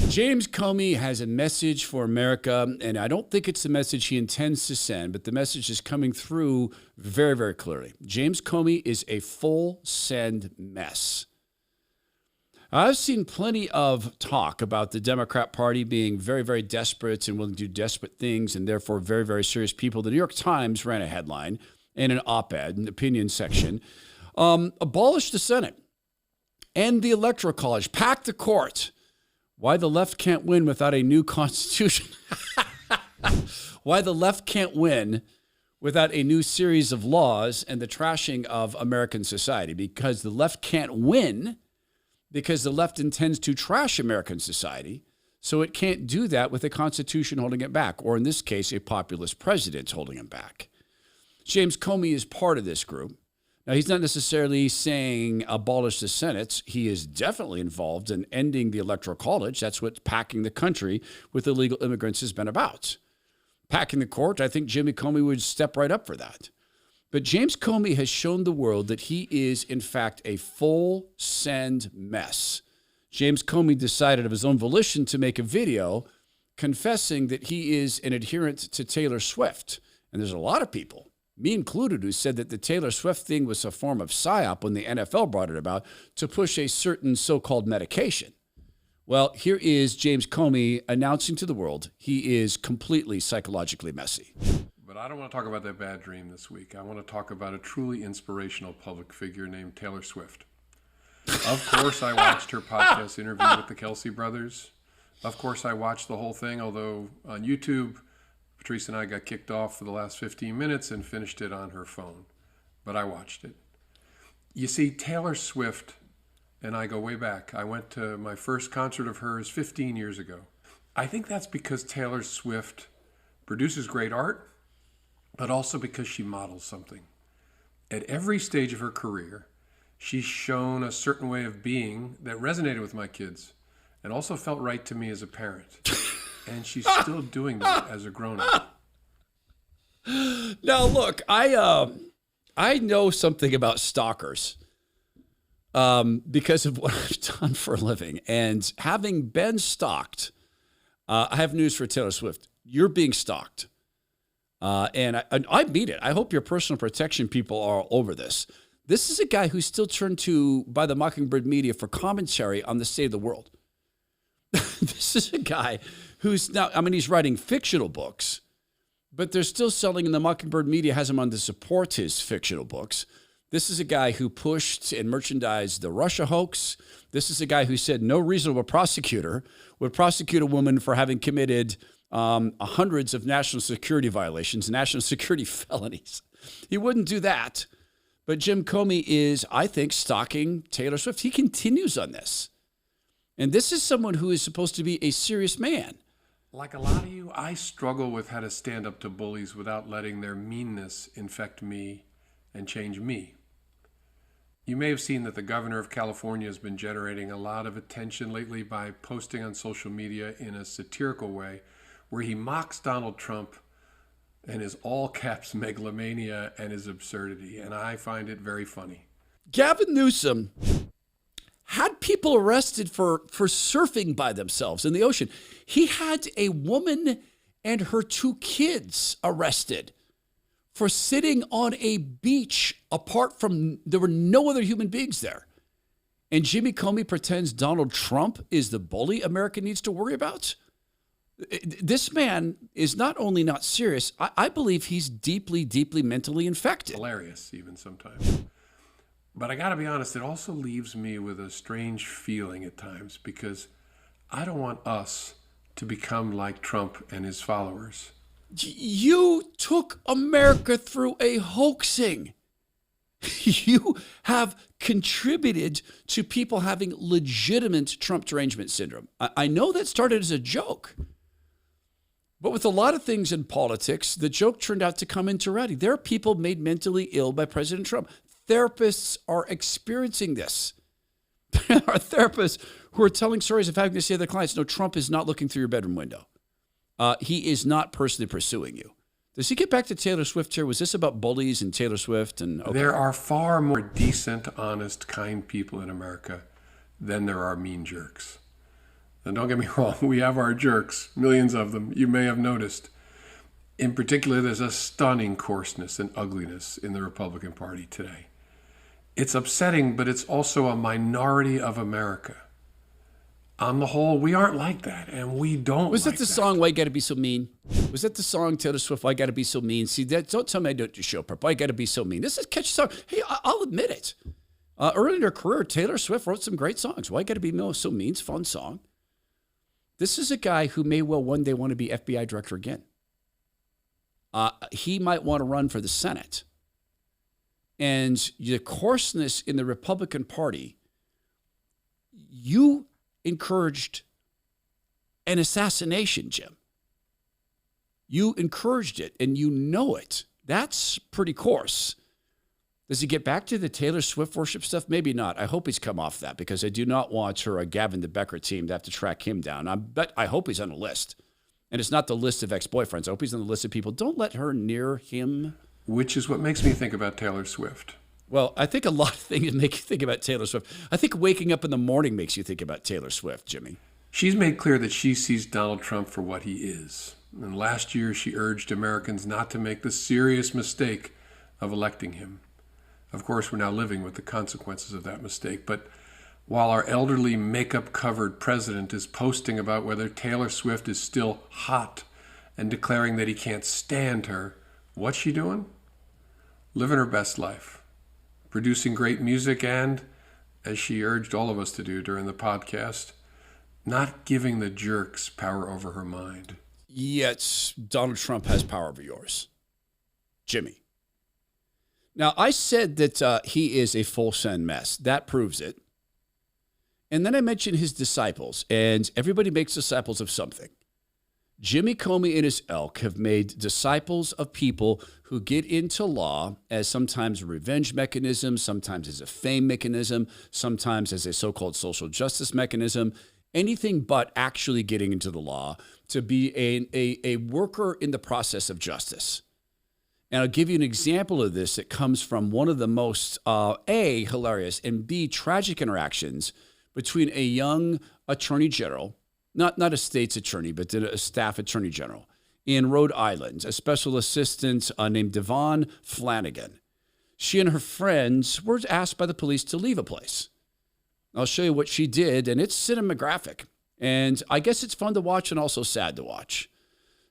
James Comey has a message for America, and I don't think it's the message he intends to send, but the message is coming through very, very clearly. James Comey is a full send mess. I've seen plenty of talk about the Democrat Party being very, very desperate and willing to do desperate things and therefore very, very serious people. The New York Times ran a headline in an op-ed, an opinion section, abolish the Senate, end the Electoral College, pack the court. Why the left can't win without a new constitution. Why the left can't win without a new series of laws and the trashing of American society. Because the left can't win because the left intends to trash American society. So it can't do that with a constitution holding it back, or in this case, a populist president holding it back. James Comey is part of this group. Now, he's not necessarily saying abolish the Senate. He is definitely involved in ending the Electoral College. That's what packing the country with illegal immigrants has been about. Packing the court, I think Jimmy Comey would step right up for that. But James Comey has shown the world that he is, in fact, a full send mess. James Comey decided of his own volition to make a video confessing that he is an adherent to Taylor Swift. And there's a lot of people, me included, who said that the Taylor Swift thing was a form of psyop when the NFL brought it about to push a certain so-called medication. Well, here is James Comey announcing to the world he is completely psychologically messy. But I don't want to talk about that bad dream this week. I want to talk about a truly inspirational public figure named Taylor Swift. Of course, I watched her podcast interview with the Kelsey brothers. Of course, I watched the whole thing, although on YouTube, Patrice and I got kicked off for the last 15 minutes and finished it on her phone. But I watched it. You see, Taylor Swift and I go way back. I went to my first concert of hers 15 years ago. I think that's because Taylor Swift produces great art, but also because she models something. At every stage of her career, she's shown a certain way of being that resonated with my kids and also felt right to me as a parent. And she's still doing that as a grown-up. Now, look, I know something about stalkers because of what I've done for a living. And having been stalked, I have news for Taylor Swift. You're being stalked. And I mean it. I hope your personal protection people are all over this. This is a guy who's still turned to by the Mockingbird media for commentary on the state of the world. This is a guy who's now, I mean, he's writing fictional books, but they're still selling, and the Mockingbird media has him on to support his fictional books. This is a guy who pushed and merchandised the Russia hoax. This is a guy who said no reasonable prosecutor would prosecute a woman for having committed hundreds of national security violations, national security felonies. He wouldn't do that. But Jim Comey is, I think, stalking Taylor Swift. He continues on this. And this is someone who is supposed to be a serious man. Like a lot of you, I struggle with how to stand up to bullies without letting their meanness infect me and change me. You may have seen that the governor of California has been generating a lot of attention lately by posting on social media in a satirical way where he mocks Donald Trump and his all-caps megalomania and his absurdity, and I find it very funny. Gavin Newsom had people arrested for surfing by themselves in the ocean. He had a woman and her 2 kids arrested for sitting on a beach apart from, there were no other human beings there. And Jimmy Comey pretends Donald Trump is the bully America needs to worry about? This man is not only not serious, I believe he's deeply, deeply mentally infected. Hilarious, even sometimes. But I got to be honest, it also leaves me with a strange feeling at times because I don't want us to become like Trump and his followers. You took America through a hoaxing. You have contributed to people having legitimate Trump derangement syndrome. I know that started as a joke. But with a lot of things in politics, the joke turned out to come into reality. There are people made mentally ill by President Trump. Therapists are experiencing this. There are therapists who are telling stories of having to say to their clients, no, Trump is not looking through your bedroom window. He is not personally pursuing you. Does he get back to Taylor Swift here? Was this about bullies and Taylor Swift? And okay. There are far more decent, honest, kind people in America than there are mean jerks. And don't get me wrong, we have our jerks, millions of them, you may have noticed. In particular, there's a stunning coarseness and ugliness in the Republican Party today. It's upsetting, but it's also a minority of America. On the whole, we aren't like that, and we don't Was like that the that. song, Why You Gotta Be So Mean? Was that the song, Taylor Swift, Why You Gotta Be So Mean? See, don't tell me I don't do show prep. Why You Gotta Be So Mean? This is a catchy song. Hey, I'll admit it. Early in her career, Taylor Swift wrote some great songs. Why You Gotta Be So Mean? It's a fun song. This is a guy who may well one day want to be FBI director again. He might want to run for the Senate. And the coarseness in the Republican Party, you encouraged an assassination, Jim. You encouraged it, and you know it. That's pretty coarse. Does he get back to the Taylor Swift worship stuff? Maybe not. I hope he's come off that because I do not want her, Gavin the Becker team, to have to track him down. I hope he's on a list. And it's not the list of ex-boyfriends. I hope he's on the list of people. Don't let her near him. Which is what makes me think about Taylor Swift. Well, I think a lot of things make you think about Taylor Swift. I think waking up in the morning makes you think about Taylor Swift, Jimmy. She's made clear that she sees Donald Trump for what he is. And last year, she urged Americans not to make the serious mistake of electing him. Of course, we're now living with the consequences of that mistake. But while our elderly makeup-covered president is posting about whether Taylor Swift is still hot and declaring that he can't stand her, what's she doing? Living her best life. Producing great music and, as she urged all of us to do during the podcast, not giving the jerks power over her mind. Yet Donald Trump has power over yours. Jimmy. Now, I said that he is a full send mess. That proves it. And then I mentioned his disciples, and everybody makes disciples of something. Jimmy Comey and his ilk have made disciples of people who get into law as sometimes a revenge mechanism, sometimes as a fame mechanism, sometimes as a so-called social justice mechanism, anything but actually getting into the law to be a worker in the process of justice. And I'll give you an example of this that comes from one of the most, A, hilarious, and B, tragic interactions between a young attorney general, not a state's attorney, but a staff attorney general in Rhode Island, a special assistant named Devon Flanagan. She and her friends were asked by the police to leave a place. I'll show you what she did, and it's cinematographic. And I guess it's fun to watch and also sad to watch.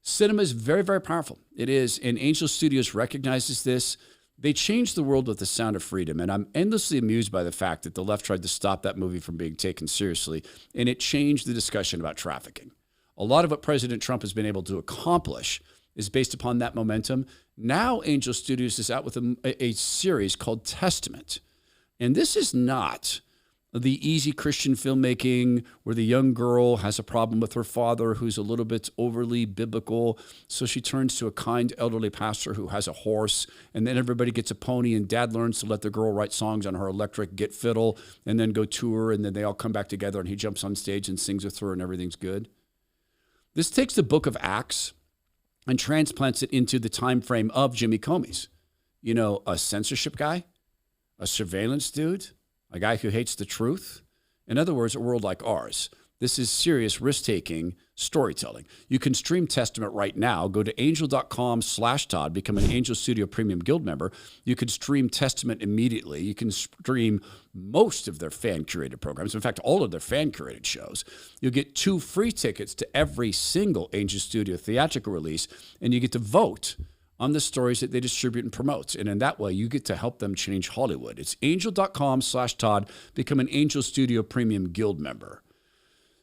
Cinema is very, very powerful. It is, and Angel Studios recognizes this. They changed the world with The Sound of Freedom, and I'm endlessly amused by the fact that the left tried to stop that movie from being taken seriously, and it changed the discussion about trafficking. A lot of what President Trump has been able to accomplish is based upon that momentum. Now Angel Studios is out with a series called Testament, and this is not the easy Christian filmmaking where the young girl has a problem with her father who's a little bit overly biblical. So she turns to a kind elderly pastor who has a horse, and then everybody gets a pony, and dad learns to let the girl write songs on her electric git fiddle and then go tour, and then they all come back together and he jumps on stage and sings with her and everything's good. This takes the book of Acts and transplants it into the time frame of Jimmy Comey's. You know, a censorship guy, a surveillance dude, a guy who hates the truth. In other words, a world like ours. This is serious risk-taking storytelling. You can stream Testament right now. Go to angel.com/Todd, become an Angel Studio Premium Guild member. You can stream Testament immediately. You can stream most of their fan-curated programs. In fact, all of their fan-curated shows. You'll get 2 free tickets to every single Angel Studio theatrical release, and you get to vote on the stories that they distribute and promote. And in that way, you get to help them change Hollywood. It's angel.com/Todd. Become an Angel Studio Premium Guild member.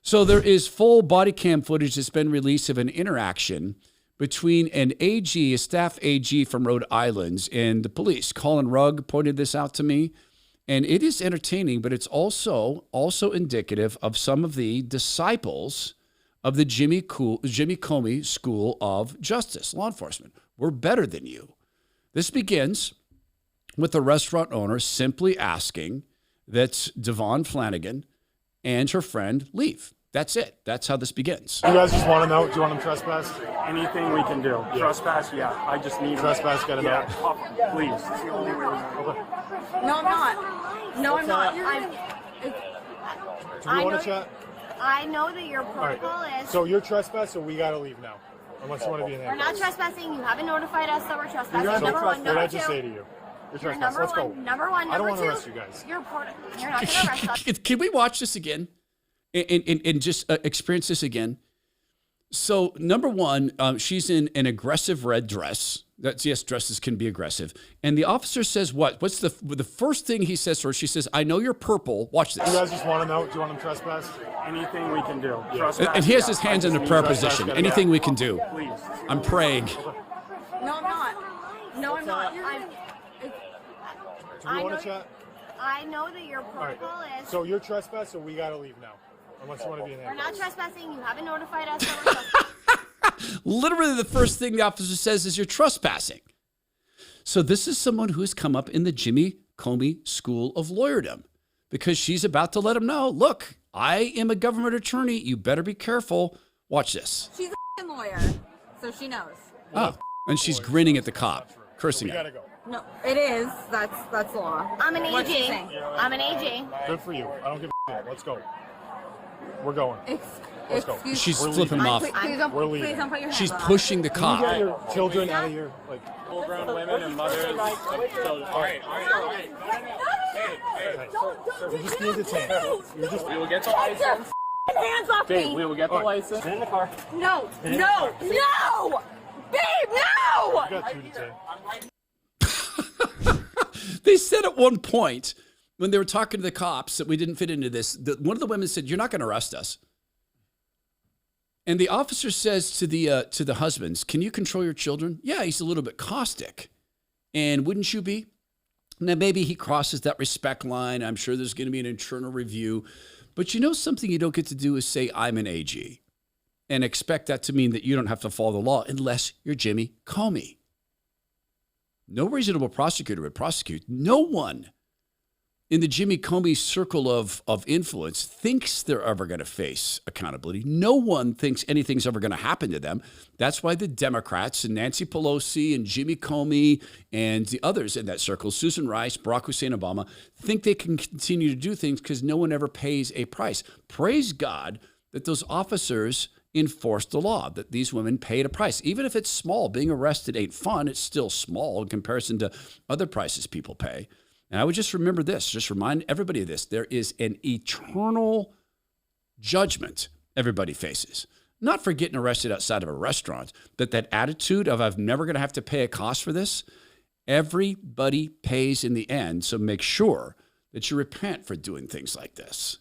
So there is full body cam footage that's been released of an interaction between an AG, a staff AG from Rhode Island, and the police. Colin Rugg pointed this out to me. And it is entertaining, but it's also indicative of some of the disciples of the Jimmy Comey School of Justice, law enforcement. We're better than you. This begins with the restaurant owner simply asking that Devon Flanagan and her friend leave. That's it. That's how this begins. You guys just want to know, do you want them trespass? Anything we can do. Yeah. Trespass, yeah. I just need Trespass, get it out. Yeah, please. It's the only way we No, I'm not. No, I'm not. Do you want to chat? I know that your All right. protocol is. So you're trespassing, so we gotta leave now. Unless you want to be in We're there. not trespassing. You haven't notified us that we're trespassing. So Number one. what did I Number just two. say to you? You're You're trespassing. number Let's go. one. Number one. I don't Number want to two. arrest you guys. You're not going to arrest us. Can we watch this again and just experience this again? So, number one, she's in an aggressive red dress. Yes, dresses can be aggressive. And the officer says what? What's the first thing he says to her? She says, I know you're purple. Watch this. You guys just want to know? Do you want them trespassed? Anything we can do. Trespass. And he has yeah. his hands I in the just prayer need position. trespass. Anything we can do. Please. I'm praying. No, I'm not. No, I'm not. Do I you want know- to chat? I know that your All right. protocol is. So you're trespassing, so we gotta leave now. Unless you want to be in there. We're not trespassing. You haven't notified us that we're trespassing. Literally, the first thing the officer says is you're trespassing. So this is someone who's come up in the Jimmy Comey School of Lawyerdom because she's about to let him know, look, I am a government attorney. You better be careful. Watch this. She's a lawyer, so she knows. Oh, and she's grinning at the cop, cursing We at gotta him. go. No, it is. That's the law. I'm an What's she AG. saying? I'm an AG. Good for you. I don't give a shit. Let's go. We're going. Excuse go. She's We're flipping him off. Please don't, We're leaving. please don't put your hands She's on her. pushing the Can you cop. get your children out of here? Like, Full-grown women and mothers of children. All right. you're just being detained. You're just. We will get the license. Hands off Dave, me! we will get the license. In the car. No! No! No! Babe, no! You got two detained. They said at one point when they were talking to the cops that we didn't fit into this, one of the women said, you're not going to arrest us. And the officer says to the husbands, can you control your children? Yeah, he's a little bit caustic. And wouldn't you be? Now, maybe he crosses that respect line. I'm sure there's going to be an internal review. But you know something you don't get to do is say, I'm an AG. And expect that to mean that you don't have to follow the law unless you're Jimmy Comey. No reasonable prosecutor would prosecute. No one in the Jimmy Comey circle of influence thinks they're ever going to face accountability. No one thinks anything's ever going to happen to them. That's why the Democrats and Nancy Pelosi and Jimmy Comey and the others in that circle, Susan Rice, Barack Hussein Obama, think they can continue to do things because no one ever pays a price. Praise God that those officers enforced the law, that these women paid a price. Even if it's small, being arrested ain't fun. It's still small in comparison to other prices people pay. And I would just remember this, just remind everybody of this. There is an eternal judgment everybody faces. Not for getting arrested outside of a restaurant, but that attitude of I'm never going to have to pay a cost for this. Everybody pays in the end, so make sure that you repent for doing things like this.